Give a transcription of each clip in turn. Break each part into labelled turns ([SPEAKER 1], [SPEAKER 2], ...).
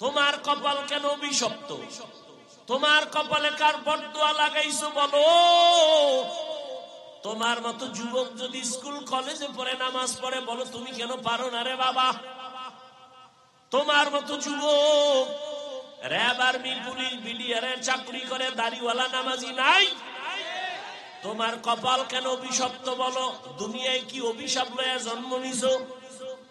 [SPEAKER 1] তোমার কপাল কেন অভিশপ্ত? তোমার কপালে কার বরদোয়া লাগাইছো বলো? তোমার মতো যুবক যদি স্কুল কলেজে পড়ে নামাজ পড়ে, বলো তুমি কেন পারো না রে বাবা? তোমার মতো যুবক র‍্যাব, আর্মি, পুলিশ, বিডিআর এর চাকরি করে, দাড়িওয়ালা নামাজি নাই? তোমার কপাল কেন অভিশপ্ত বলো? দুনিয়ায় কি অভিশাপ লয়ে জন্ম নিছো?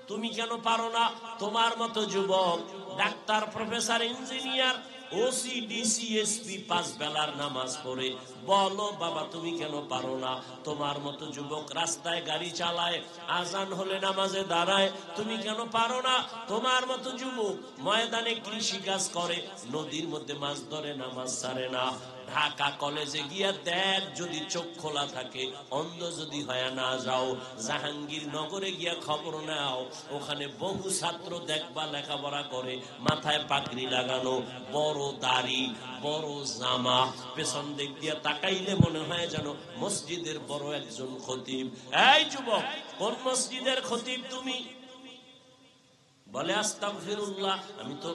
[SPEAKER 1] তুমি কেন পারো না? তোমার মতো যুবক doctor, professor, engineer, OC, DC, SP 5 বেলার নামাজ পড়ে, বলো বাবা তুমি কেন পারো না? তোমার মতো যুবক রাস্তায় গাড়ি চালায়, আজান হলে নামাজে দাঁড়ায়, তুমি কেন পারো না? তোমার মতো যুবক ময়দানে কৃষি কাজ করে, নদীর মধ্যে মাছ ধরে, নামাজ ছাড়ে না। ঢাকা কলেজে গিয়া দেখ, যদি চোখ খোলা থাকে, অন্ধ যদি হয়ে না যাও, জাহাঙ্গীরনগরে গিয়া খবর নাও, ওখানে বহু ছাত্র দেখবা লেখাপড়া করে, মাথায় পাগড়ি লাগানো, বড় দাড়ি, বড় জামা, পেছন দিক দিয়া তাকাইলে মনে হয় যেন মসজিদের বড় একজন খতিব। এই যুবক, কোন মসজিদের খতিব তুমি? বলে আস্তাগফিরুল্লাহ, আমি তো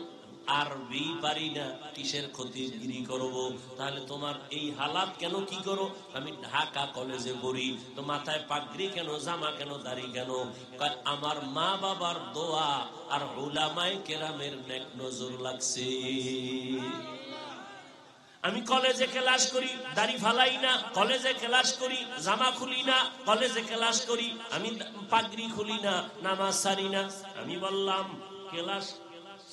[SPEAKER 1] আরবি পারি না, কিসের খতিবগিরি করবো? তাহলে তোমার এই হালাত কেন? কি করো? আমি ঢাকা কলেজে পড়ি, তো মাথায় পাগড়ি কেন, জামা কেন, দাড়ি কেন? আমার মা বাবার দোয়া আর উলামায়ে কেরামের নেক নজর লাগছে। আমি কলেজে ক্লাস করি, দাড়ি ফালাই না, কলেজে ক্লাস করি, জামা খুলি না, কলেজে ক্লাস করি, আমি পাগড়ি খুলি না, নামাজ ছাড়ি না। আমি বললাম ক্লাস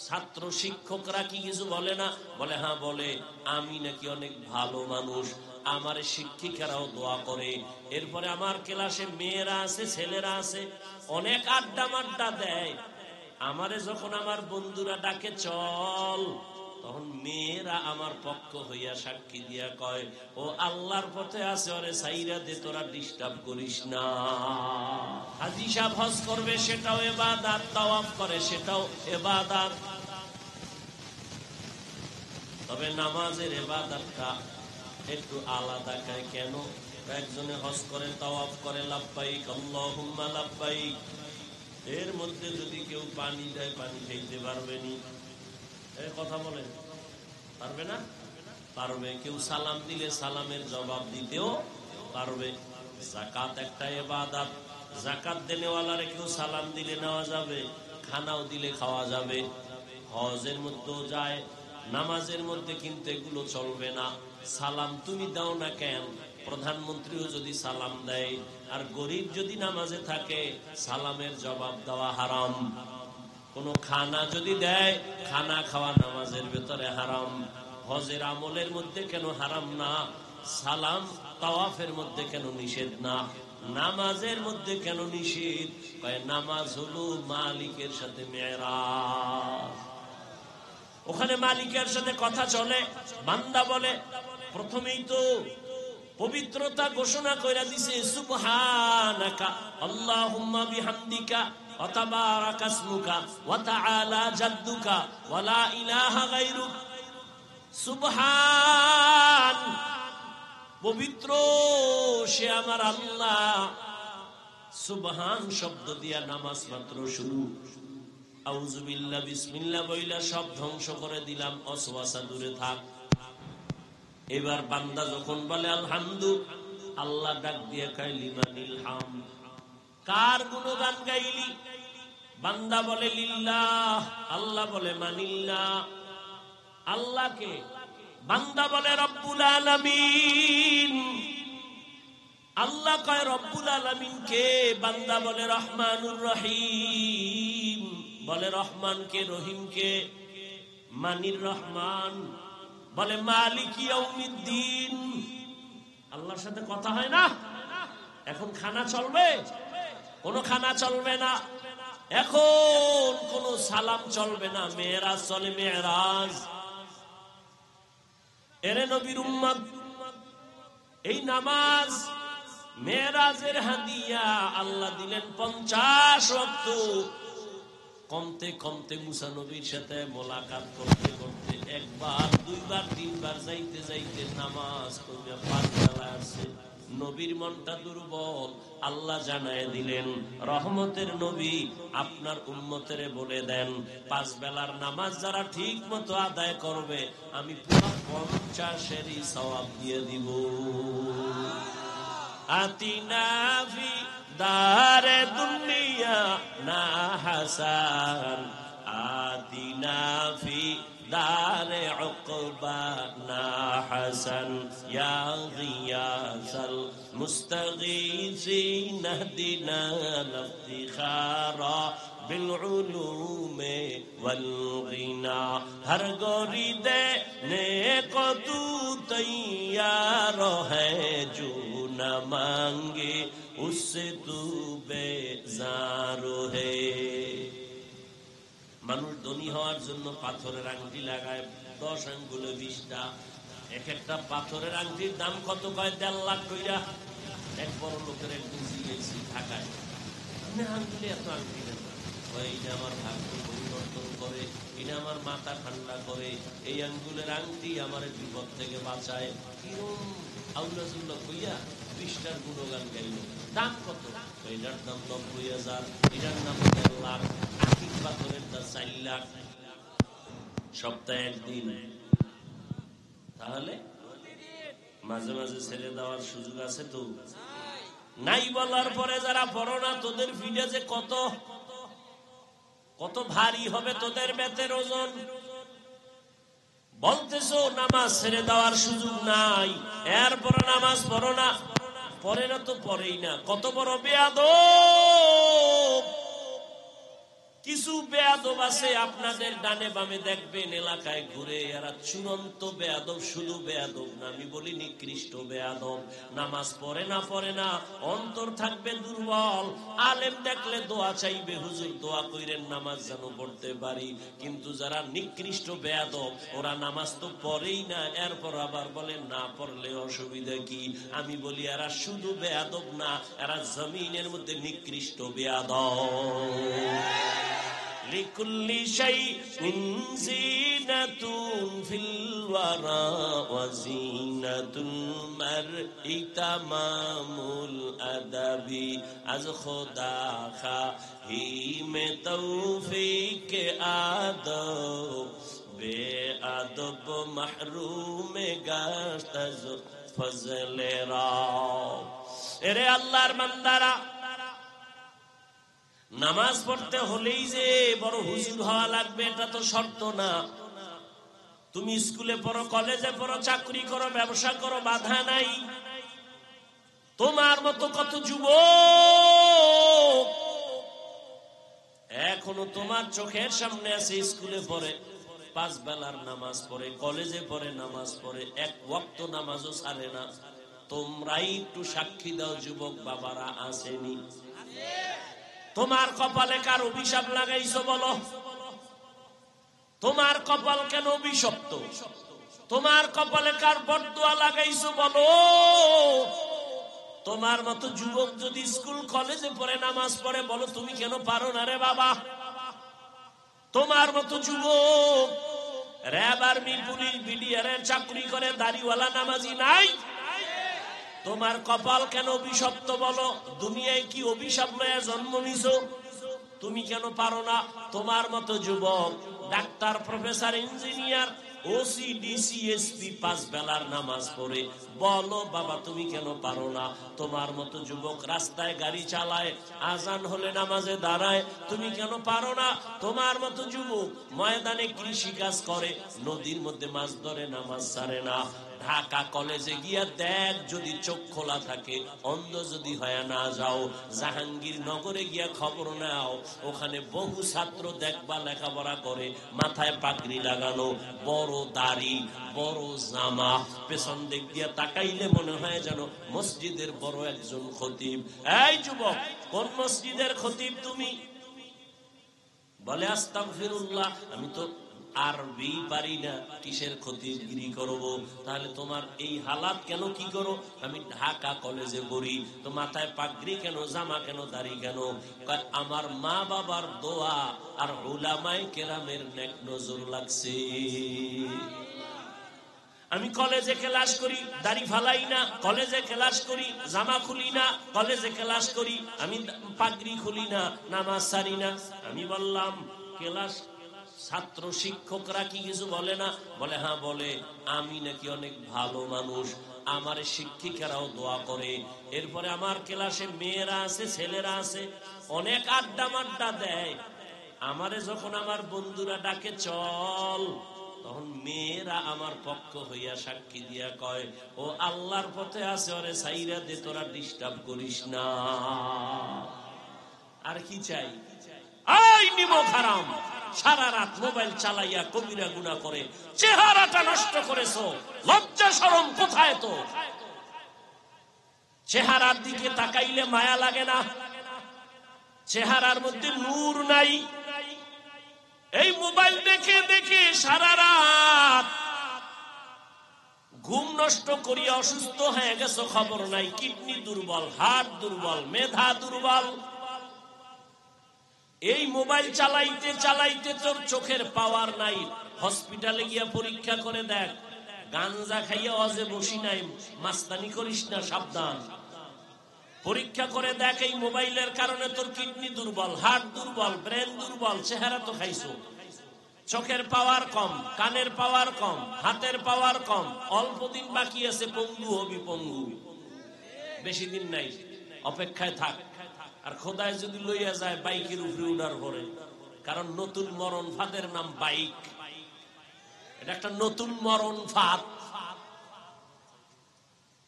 [SPEAKER 1] ছাত্র শিক্ষকরা কি কিছু বলে না? বলে হ্যাঁ বলে, আমি নাকি অনেক ভালো মানুষ, আমার শিক্ষিকারাও দোয়া করে। এরপরে আমার ক্লাসে মেয়েরা আছে, ছেলেরা আছে, অনেক আড্ডা মাড্ডা দেয়। আমারে যখন আমার বন্ধুরা ডাকে চল, তখন মেয়েরা আমার পক্ষ হইয়া সাক্ষী দিয়া কয়, ও আল্লাহর পথে আছে, ওরে সাইরা দে, তোরা ডিস্টার্ব করিস না। হাজী সাহেব হজ করবে, সেটাও ইবাদত, তাওয়াফ করে, সেটাও ইবাদত। তবে নামাজের ইবাদতটা একটু আলাদা। কেন? একজনে হজ করে, তাওয়াফ করে, লাব্বাইক আল্লাহুম্মা লাব্বাইক, এর মধ্যে যদি কেউ পানি দেয়, পানি খাইতে পারবে নি? কথা বলেন, পারবে না? পারবে। কেউ সালাম দিলে সালামের জবাব দিতেও পারবে। যাকাত একটা ইবাদত, যাকাত দেনেওয়ালারে কেউ সালাম দিলে নেওয়া যাবে, খানাও দিলে খাওয়া যাবে। হজের মধ্যেও যায়, নামাজের মধ্যে কিন্তু এগুলো চলবে না। সালাম তুমি দাও না কেন? প্রধানমন্ত্রীও যদি সালাম দেয় আর গরিব যদি নামাজে থাকে, সালামের জবাব দেওয়া হারাম। কোন খানা যদি দেয়, খানা খাওয়া নামাজের ভেতরে হারাম। হজের আমলের মধ্যে কেন হারাম না? সালাম তাওয়াফের মধ্যে কেন নিষেধ না? নামাজের মধ্যে কেন নিষেধ? নামাজ হলো মালিকের সাথে মেরাজ, ওখানে মালিকের সাথে কথা চলে। বান্দা বলে, প্রথমেই তো পবিত্রতা ঘোষণা কইরা দিছে, সুবহানাকা আল্লাহুম্মা বিহামদিকা ওয়া তাবারাকা ইসমুকা ওয়া তাআলা জাদ্দুকা ওয়া লা ইলাহা গায়রুক। সুবহান, পবিত্র সে আমার আল্লাহ। সুবহান শব্দ দিয়া নামাজ মাত্র শুরু। আউযুবিল্লাহ, বিসমিল্লাহ বইলা সব ধ্বংস করে দিলাম, অসওয়াসা দূরে থাক। এবার বান্দা যখন বলে আলহামদু, আল্লাহ ডাক দিয়ে কয় লিমানিল হামদ, কার গুণগান গাইলি? বান্দা বলে লিল্লাহ, আল্লাহ বলে মানিল্লাহ। আল্লাহকে বান্দা বলে রব্বুল আলামিন, আল্লাহ কয় রব্বুল আলামিন কে? বান্দা বলে রহমানুর রহিম, বলে রহমান কে, রহিম কে? মানির রহমান। বলে মালিক ইয়াউমিদ্দিন। আল্লাহর সাথে কথা হয় না? এখন খানা চলবে? কোন খানা চলবে না। এখন কোন সালাম চলবে না। মেরাজ চলে, মেরাজ। এরে নবীর উম্মত, এই নামাজ মেরাজের হাদিয়া আল্লাহ দিলেন 50 ওয়াক্ত। কমতে কমতে মুসা নবীর সাথে মোলাকাত করতে করতে একবার, দুইবার, তিনবার যাইতে যাইতে নামাজ পড়িয়া 5 বেলা আছে। নবীর মনটা দুর্বল। আল্লাহ জানায় দিলেন, রহমতের নবী আপনার উম্মতেরে বলে দেন, 5 বেলার নামাজ যারা ঠিক মতো আদায় করবে আমি পুরো 50-এরই সওয়াব দিয়ে দিব। আতিনা ফি দারে দুনিয়া না হাসান, আতিনা ফি দারে উকবা না হাসান, ইয়া গিয়াসাল মুস্তাগীসিন ইহদিনা ইফতিখারা بالعلوم والغنا ہر گوری دینے کو تو تیار ہے جو نہ مانگے اس سے تو بیزار ہے। মানুষ ধনী হওয়ার জন্য পাথরের আংটি লাগায়, 10 আঙ্গুলে 20টা। এক একটা পাথরের আংটির দাম কত কয়? 1.5 লাখ কইরা। এক বড় লোকের একদিন জিজ্ঞেসি ঢাকায়, আপনি আঙ্গুলে এত আংটি নেন? এটা আমার ভাগ্য পরিবর্তন করে, এটা আমার মাথা ঠান্ডা করে, এই আঙ্গুলের আংটি আমার বিপদ থেকে বাঁচায়। কিরম আউলাজুল্লাহ কইয়া 20টার গুণগান গাইল। দাম কত? এটার দাম 90,000, এটার দাম 1.5 লাখ, আকিক পাথরের দাম 4 লাখ। সপ্তাহে একদিন। তাহলে মাঝে মাঝে ছেড়ে দেওয়ার সুযোগ আছে তো নাই? বলার পরে যারা পড়ো না, তোদের ফিডে যে কত কত ভারী হবে তোদের বেতের ওজন। বলতেছো নামাজ ছেড়ে দেওয়ার সুযোগ নাই, এরপরে নামাজ পড়ো না। পড়ে না তো পড়েই না। কত বড় বেয়াদব! কিছু বেয়াদব আছে আপনাদের ডানে বামে দেখবেন এলাকায় ঘুরে, এরা চূড়ান্ত বেয়াদব। শুধু বেয়াদব না, আমি বলি নিকৃষ্ট বেয়াদব। নামাজ পড়ে না, অন্তর থাকবে দুর্বল। আলেম দেখলে দোয়া চাইবে, হুজুর দোয়া কইরেন নামাজ যেন পড়তে পারি। কিন্তু যারা নিকৃষ্ট বেয়াদব, ওরা নামাজ তো পড়েই না, এরপর আবার বলে না পড়লে অসুবিধা কি? আমি বলি এরা শুধু বেয়াদব না, এরা জমিনের মধ্যে নিকৃষ্ট বেয়াদব। লিকুল্লি শাইইন যিনাতুন ফিল ওয়ারা ওয়া যিনাতুল মারই তামামুল আদাবি আজ খোদা খাহি মে তৌফিক আদব বেআদব মাহরুম গাশত আজ ফজলে রব। এরে আল্লাহর বান্দারা, নামাজ পড়তে হলেই যে বড় হুজুর হওয়া লাগবে এটা তো শর্ত না। তুমি স্কুলে পড়ো, কলেজে পড়ো, চাকরি করো, ব্যবসা করো, বাধা নাই। তোমার মতো কত যুবক এখনো তোমার চোখের সামনে আছে, স্কুলে পড়ে, 5 বেলার নামাজ পড়ে, কলেজে পড়ে নামাজ পড়ে, 1 ওয়াক্ত নামাজও ছাড়ে না। তোমরাই একটু সাক্ষী দাও যুবক বাবারা, আসেনি? তোমার কপালে কার অভিশাপ লাগাইছো বলো? তোমার কপাল কেন অভিশপ্ত? তোমার কপালে কার বদদোয়া লাগাইছো বলো? তোমার মতো যুবক যদি স্কুল কলেজে পড়ে নামাজ পড়ে, বলো তুমি কেন পারো না রে বাবা? তোমার মতো যুবক র‍্যাব, আর্মি, পুলিশ, বিডিআর এর চাকরি করে, দাড়িওয়ালা নামাজি নাই? তোমার কপাল কেন অভিশপ্ত বলো? দুনিয়ায় কি অভিশাপ লয়ে জন্ম নিছো? তুমি কেন পারো না? তোমার মতো যুবক doctor, professor, engineer, OC, DC, SP 5 বেলার নামাজ পড়ে, বলো বাবা তুমি কেন পারো না? তোমার মতো যুবক রাস্তায় গাড়ি চালায়, আজান হলে নামাজে দাঁড়ায়, তুমি কেন পারো না? তোমার মতো যুবক ময়দানে কৃষি কাজ করে, নদীর মধ্যে মাছ ধরে, নামাজ ছাড়ে না। ঢাকা কলেজে গিয়া দেখ, যদি চোখ খোলা থাকে, অন্ধ যদি হয় না যাও, জাহাঙ্গীরনগরে গিয়া খবর নাও, ওখানে বহু ছাত্র দেখবা লেখাপড়া করে, মাথায় পাগড়ি লাগানো, বড় দাড়ি, বড় জামা, পেছন দিক দিয়া তাকাইলে মনে হয় যেন মসজিদের বড় একজন খতিব। এই যুবক, কোন মসজিদের খতিব তুমি? বলে আস্তাগফিরুল্লাহ, আমি তো আরবি পারি না, কিসের খতিবগিরি করব? তাহলে তোমার এই হালাত কেন? কি করো? আমি ঢাকা কলেজে পড়ি, তো মাথায় পাগড়ি কেন, জামা কেন, দাড়ি কেন? আমার মা বাবার দোয়া আর উলামায়ে কেরামের নেক নজর লাগছে। আমি কলেজে ক্লাস করি, দাড়ি ফালাই না, কলেজে ক্লাস করি, জামা খুলি না, কলেজে ক্লাস করি, আমি পাগড়ি খুলি না, নামাজ সারি না। আমি বললাম ক্লাস ছাত্র শিক্ষকরা কি কিছু বলে না? বলে হ্যাঁ বলে, আমি নাকি অনেক ভালো মানুষ, আমার শিক্ষিকারাও দোয়া করে। এরপরে আমার ক্লাসে মেয়েরা আছে, ছেলেরা আছে, অনেক আড্ডা মাড্ডা দেয়। আমারে যখন আমার বন্ধুরা ডাকে চল, তখন মেয়েরা আমার পক্ষ হইয়া সাক্ষী দিয়া কয়, ও আল্লাহর পথে আছে, ওরে সাইরা দে, তোরা ডিস্টার্ব করিস না। আর কি চাই? এই নিমক হারাম, সারা রাত মোবাইল চালাইয়া কবিরা গুনাহ করে চেহারাটা নষ্ট করেছো, লজ্জা শরম কোথায়? তো চেহারার দিকে তাকাইলে মায়া লাগে না? চেহারার মধ্যে নূর নাই। এই মোবাইল দেখে দেখে সারা রাত ঘুম নষ্ট করিয়া অসুস্থ হয়ে গেছো, খবর নাই। কিডনি দুর্বল, হার্ট দুর্বল, মেধা দুর্বল। এই মোবাইল চালাইতে চালাইতে তোর চোখের পাওয়ার নাই। হসপিটালে গিয়া পরীক্ষা করে দেখ, গাঞ্জা খাইয়া অজে বসি নাই, মাস্তানি করিস না, সাবধান। পরীক্ষা করে দেখ, এই মোবাইলের কারণে তোর কিডনি দুর্বল, হার্ট দুর্বল, ব্রেন দুর্বল। চেহারা তো খাইছো। চোখের পাওয়ার কম, কানের পাওয়ার কম, হাতের পাওয়ার কম। অল্প দিন বাকি আছে, পঙ্গু হবি, পঙ্গু। বেশি দিন নাই, অপেক্ষায় থাক। আর খোদায় যদি লইয়া যায় বাইকের উপরে উড়ার পরে, কারণ নতুন মরণ ফাঁদের নাম বাইক। এটা একটা নতুন মরণ ফাঁদ।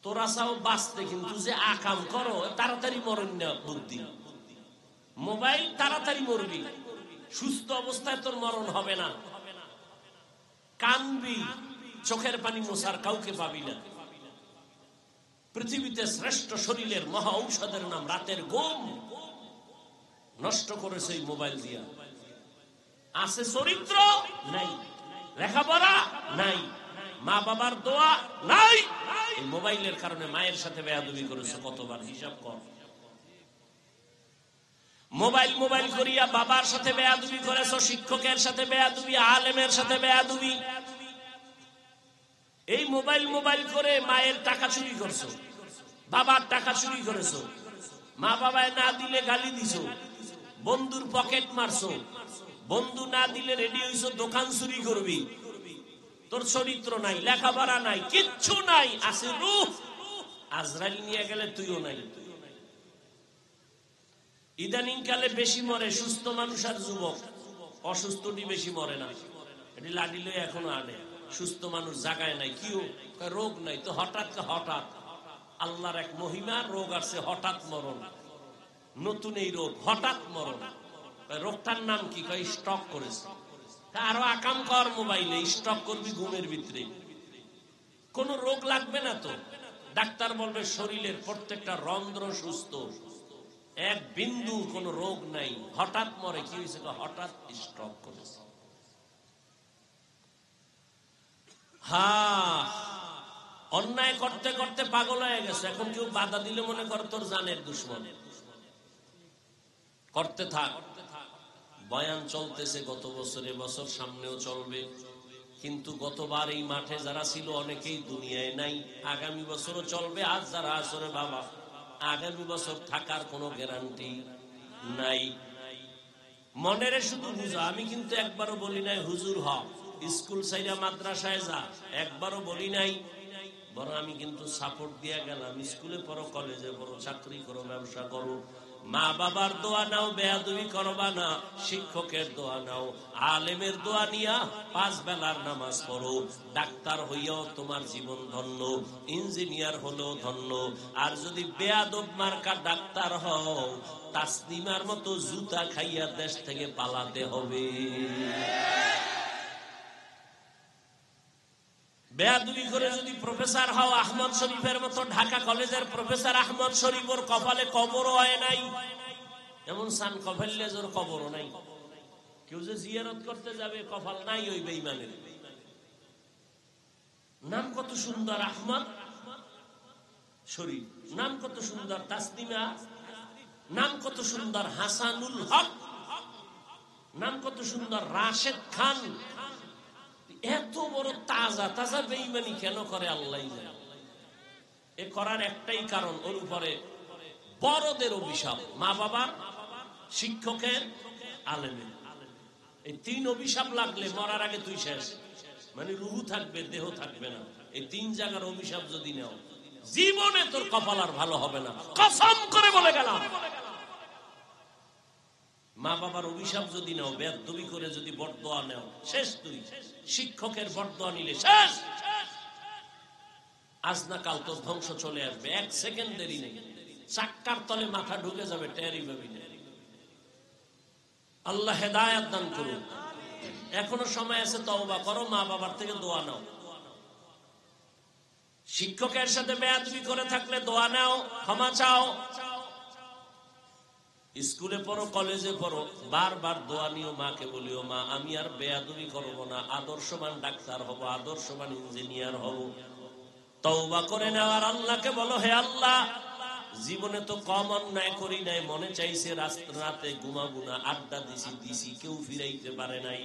[SPEAKER 1] তোরা চাও বাঁচতে, কিন্তু যে আকাম করো তাড়াতাড়ি মরণ না বুদ্ধি। মোবাইল তাড়াতাড়ি মরবি, সুস্থ অবস্থায় তোর মরণ হবে না। কানবি, চোখের পানি মোছার কাউকে পাবি না। পৃথিবীতে শ্রেষ্ঠ শরীরের মহা ঔষধের নাম রাতের ঘুম। নষ্ট করেছে এই মোবাইল দিয়া। আছে চরিত্র নাই, লেখাপড়া নাই, মা বাবার দোয়া নাই। এই মোবাইলের কারণে মায়ের সাথে বেয়াদবি করেছে কতবার, হিসাব কর। মোবাইল মোবাইল করিয়া বাবার সাথে বেয়াদবি করেছো, শিক্ষকের সাথে বেয়াদবি, আলেমের সাথে বেয়াদবি। এই মোবাইল মোবাইল করে মায়ের টাকা চুরি করছো, বাবার টাকা চুরি করেছো, মা বাবায় না দিলে গালি দিছো, বন্ধুর পকেট মারছো, বন্ধু না দিলে রেডি হইছো দোকান চুরি করবি। তোর চরিত্র নাই, লেখাপড়া নাই, কিচ্ছু নাই। আছে রূহ, আজরাইল নিয়ে গেলে তুইও নাই। ইদানিং কালে বেশি মরে সুস্থ মানুষ আর যুবক, অসুস্থটি বেশি মরে না। এটি লাঠি লই এখনো আনে। সুস্থ মানুষ জাগায় নাই, কিও রোগ নাই তো, হঠাৎ হঠাৎ আল্লাহর এক মহিমা, রোগ আসছে হঠাৎ মরণ। নতুন এই রোগ হঠাৎ মরণ। রোগটার নাম কি? কয় স্টক করেছে। আরো আকাম কর, মোবাইলে স্টক করবি ঘুমের ভিতরে। কোন রোগ লাগবে না তো। ডাক্তার বলবে শরীরের প্রত্যেকটা রন্ধ্র সুস্থ, এক বিন্দু কোন রোগ নাই। হঠাৎ মরে, কি হয়েছে? হঠাৎ স্ট্রোক করেছে। হ্যাঁ, অন্যায় করতে করতে পাগল হয়ে গেছে। এখন কেউ বাধা দিলে মনে কর তোর জানের দুশ্মন। করতে থাক। বয়ান চলতেছে গত বছর, এবছর সামনেও চলবে। কিন্তু গতবার এই মাঠে যারা ছিল অনেকেই দুনিয়ায় নাই, আগামী বছরও চলবে। আজ যারা আসরে বাবা, আগামী বছর থাকার কোনো গ্যারান্টি নাই। মনের শুধু বুঝা। আমি কিন্তু একবারও বলি নাই হুজুর হ, স্কুল সাইরা মাদ্রাসায় যা, একবারও বলি নাই। বরং আমি কিন্তু সাপোর্ট দিয়া গেলাম, স্কুলে পড়ো, কলেজে পড়ো, চাকরি করো, ব্যবসা করো, মা বাবার দোয়া নাও, বেয়াদবি করবা না, শিক্ষকের দোয়া নাও, আলেমের দোয়া নিয়া 5 বেলার নামাজ পড়ো। ডাক্তার হইয়াও তোমার জীবন ধন্য, ইঞ্জিনিয়ার হলেও ধন্য। আর যদি বেয়াদব মার্কা ডাক্তার হও, তাসনিমার মতো জুতা খাইয়া দেশ থেকে পালাতে হবে। বেয়াদবি করে যদি প্রফেসর হও, আহমদ শরীফের মতো, ঢাকা কলেজের প্রফেসর আহমদ শরীফ, ওর কপালে কবরও হয় নাই। এমন সান কপালে ওর কবরও নাই। কেউ যে জিয়ারত করতে যাবে, কপাল নাই ওই বেঈমানের। নাম কত সুন্দর, আহমদ শরীফ, নাম কত সুন্দর, তাসনিমা নাম কত সুন্দর, হাসানুল হক নাম কত সুন্দর, রাশেদ খান। এত বড় তাজা তাজা বেঈমানি কেন করে আল্লাহই জানে। এ করার একটাই কারণ, ওর উপরে বড়দের অভিশাপ, মা বাবার, শিক্ষকের, আলেমের। এই তিন অভিশাপ লাগলে মরার আগে তুই শেষ। মানে রুহু থাকবে, দেহ থাকবে না। এই তিন জায়গার অভিশাপ যদি নেও, জীবনে তোর কপাল আর ভালো হবে না, কসম করে বলে গেলাম। মা বাবার অভিশাপ যদি নাও, বেয়াদবি করে যদি বরদোয়া নাও, শেষ তুই। শিক্ষকের বরদোয়া নিলে শেষ। আজ না কাল তোর ধ্বংস চলে আসবে, এক সেকেন্ড দেরি নেই। চাক্কার তলে মাথা ঢুকে যাবে, টেরি ভাবি না। আল্লাহ হেদায়েত দান করুন। এখনো সময় আছে, তওবা করো, মা বাবার থেকে দোয়া নাও। শিক্ষকের সাথে বেয়াদবি করে থাকলে দোয়া নাও, ক্ষমা চাও। স্কুলে পড়ো, কলেজে পড়ো, বারবার দোয়া নিও, মাকে বলিও, মা আমি আর বেয়াদবি করবো না, আদর্শবান ডাক্তার হব, আদর্শবান ইঞ্জিনিয়ার হব। তওবা করে নেওয়ার আল্লাহকে বলো, হে আল্লাহ, জীবনে তো কম অন্যায় করি নাই, মনে চাইছে রাতে ঘুমাবো না, আড্ডা দিছি, কেউ ফিরাইতে পারে নাই।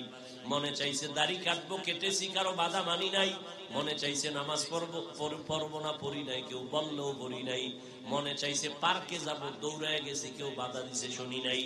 [SPEAKER 1] মনে চাইছে দাড়ি কাটবো, কেটেছি, কারো বাধা মানি নাই। মনে চাইছে নামাজ পড়বো না, পড়ি নাই, কেউ বললেও পড়ি নাই। মনে চাইছে পার্কে যাব, দৌড়ায় গেছি, কেউ বাধা দিছে, শুনি নাই।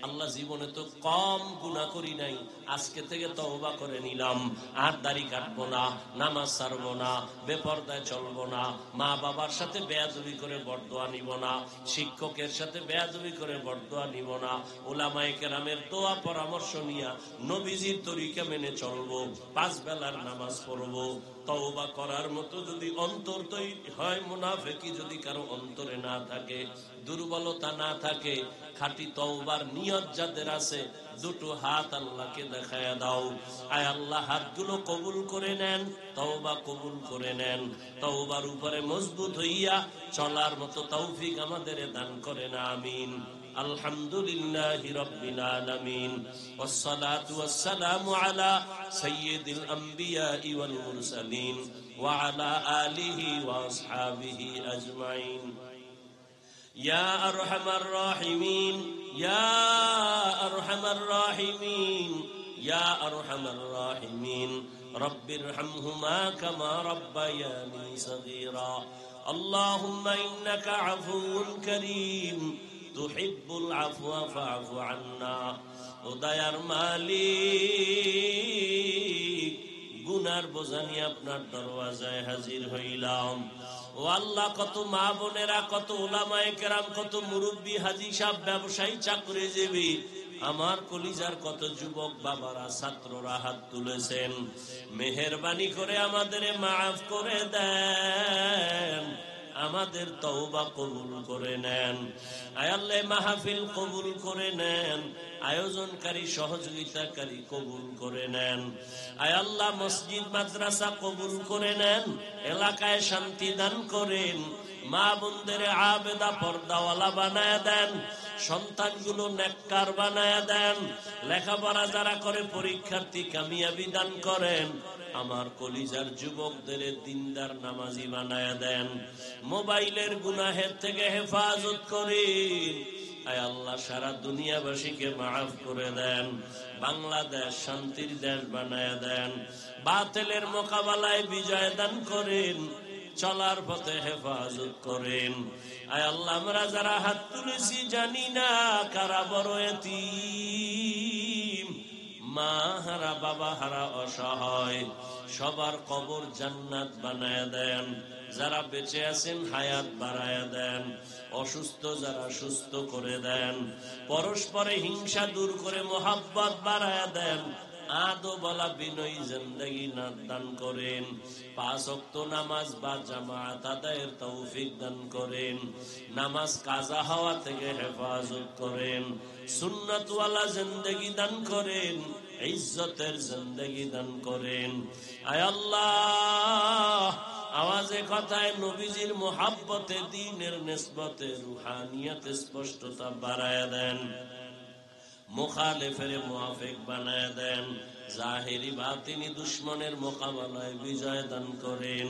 [SPEAKER 1] আল্লাহ, জীবনে তো কম গুনাহ করি নাই, আজকে থেকে তওবা করে নিলাম, আর দাড়ি কাটবো না, নামাজ ছাড়বো না, বেপরদায় চলবো না, মা বাবার সাথে বেয়াদবি করে বরদোয়া নিব না, শিক্ষকের সাথে বেয়াদবি করে বরদোয়া নিব না, উলামায়ে কেরামের দোয়া পরামর্শ নিয়া নবীজির তরিকা মেনে চলবো, 5 বেলার নামাজ পড়বো। তওবা করার মতো যদি অন্তর তৈরি হয়, মুনাফিকি যদি কারো অন্তরে না থাকে, দুর্বলতা না থাকে, খাঁটি তওবার নিয়ত যাদের আছে, দুটো হাত আল্লাহকে দেখায়া দাও। আয় আল্লাহ, হাতগুলো কবুল করে নেন, তওবা কবুল করে নেন। তওবার উপরে মজবুত হইয়া চলার মতো তৌফিক আমাদের দান করেন, আমিন। আলহামদুলিল্লাহি রাব্বিল আলামিন, ওয়াসসালাতু ওয়াসসালামু আলা সাইয়্যিদিল আমবিয়া ওয়াল মুরসালিন ওয়া আলা আলিহি ওয়া আসহাবিহি আজমাইন। ইয়া আরহামার রাহিমিন, ইয়া আরহামার রাহিমিন, ইয়া আরহামার রাহিমিন, রব্বিরহামহুমা কামা রাব্বায়ানি সগীরা। আল্লাহুম্মা ইন্নাকা আফুউন কারীম, তুহিব্বুল আফওয়া ফা'ফু আন্না। ও দয়ার মালিক, গুনার বোঝা নিয়ে আপনার দরওয়াজায় হাজির হইলাম। ও আল্লাহ, কত মা বোনেরা, কত উলামায়ে কেরাম, কত মুরব্বী, হাজী সাহেব, ব্যবসায়ী, চাকরিজীবী, আমার কলিজার কত যুবক বাবারা, ছাত্ররা হাত তুলেছেন। মেহেরবানি করে আমাদের মাফ করে দেন, আমাদের তওবা কবুল করে নেন। আয় আল্লাহ, মাহফিল কবুল করে নেন, আয়োজনকারী, সহযোগিতাকারী কবুল করে নেন। আয় আল্লাহ, মসজিদ মাদ্রাসা কবুল করে নেন, এলাকায় শান্তি দান করেন, মা বোনদের আবেদা পর্দাওয়ালা বানায় দেন, সন্তানগুলো নেককার বানায় দেন, লেখাপড়া যারা করে পরীক্ষার্থী কামিয়াবি দান করেন, আমার কলিজার যুবকদের দিনদার নামাজি বানায় দেন, মোবাইলের গুনাহের থেকে হেফাজত করেন। আয় আল্লাহ, সারা দুনিয়াবাসীকে মাফ করে দেন, বাংলাদেশ শান্তির দেশ বানায় দেন, বাতিলের মোকাবেলায় বিজয় দান করেন, চলার পথে হেফাজত করেন। আয় আল্লাহ, আমরা যারা হাত তুলেছি জানি না কারা বড় এতিম, মা হারা, বাবা হারা, অসহায়, সবার কবর জান্নাত বানায় দেন। যারা বেঁচে আছেন হায়াত বাড়ায় দেন, অসুস্থ যারা সুস্থ করে দেন, পরস্পরে হিংসা দূর করে মোহাব্বত বাড়ায় দেন, আদবওয়ালা বিনয়ী জিন্দেগি দান করেন, 5 ওয়াক্ত নামাজ বা জামাত আদায়ের তৌফিক দান করেন, নামাজ কাজা হওয়া থেকে হেফাজত করেন, সুন্নাতওয়ালা জিন্দেগি দান করেন, ইজ্জতের জিন্দেগি দান করেন। আয় আল্লাহ, আওয়াজে কথায় নবীজির মোহাব্বতে, দ্বীনের নিসবতে, রুহানিয়াতে স্পষ্টতা বাড়ায় দেন, মুখালিফের মুআফিক বানায় দেন, জাহিরি বাতিনি দুশমনের মোকাবেলায় বিজয় দান করেন।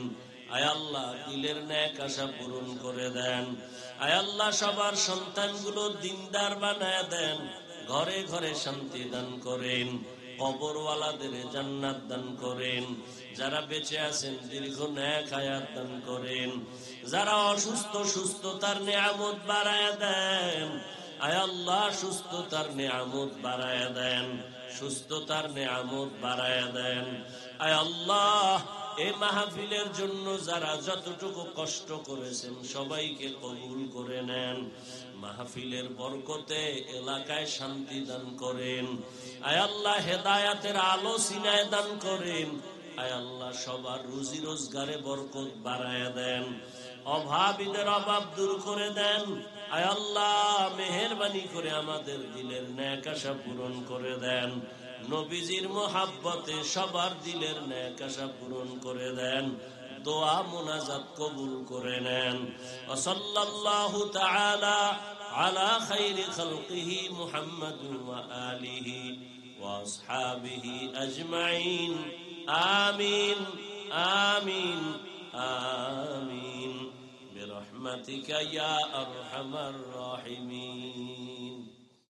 [SPEAKER 1] আয় আল্লাহ, দিলের নেক আশা পূরণ করে দেন। আয় আল্লাহ, সবার সন্তানগুলো দিনদার বানায় দেন, ঘরে ঘরে শান্তি দান করেন, কবরওয়ালাদের জান্নাত দান করেন, যারা বেঁচে আছেন দীর্ঘ নেক হায়াত দান করেন, যারা অসুস্থ সুস্থতার নিয়ামত বাড়ায়া দেন। আয় আল্লাহ সুস্থতার নিয়ামত বাড়ায়া দেন, সুস্থতার নিয়ামত বাড়ায়া দেন। আয় আল্লাহ এই মাহফিলের জন্য যারা যতটুকু কষ্ট করেছেন সবাইকে কবুল করে নেন। মাহফিলের বরকতে এলাকায় শান্তি দান করেন। আয় আল্লাহ হেদায়াতের আলো সিনায় দান করেন। আয় আল্লাহ সবার রুজি রোজগারে বরকত বাড়ায়া দেন, অভাবীদের অভাব দূর করে দেন। আয় আল্লাহ মেহেরবানি করে আমাদের দিলের নেক আশা পূরণ করে দেন। নবীজির মোহাব্বতে সবার দিলের নেক আশা পূরণ করে দেন। দোয়া মুনাজাত কবুল করে নেন। ওয়া সাল্লাল্লাহু তাআলা আলা খাইরি খালকিহি মুহাম্মাদিন ওয়া আলিহি ওয়া আসহাবিহি আজমাইন। আমিন আমিন আমিন বিরহমাতিকা ইয়া আরহামার রাহিমিন।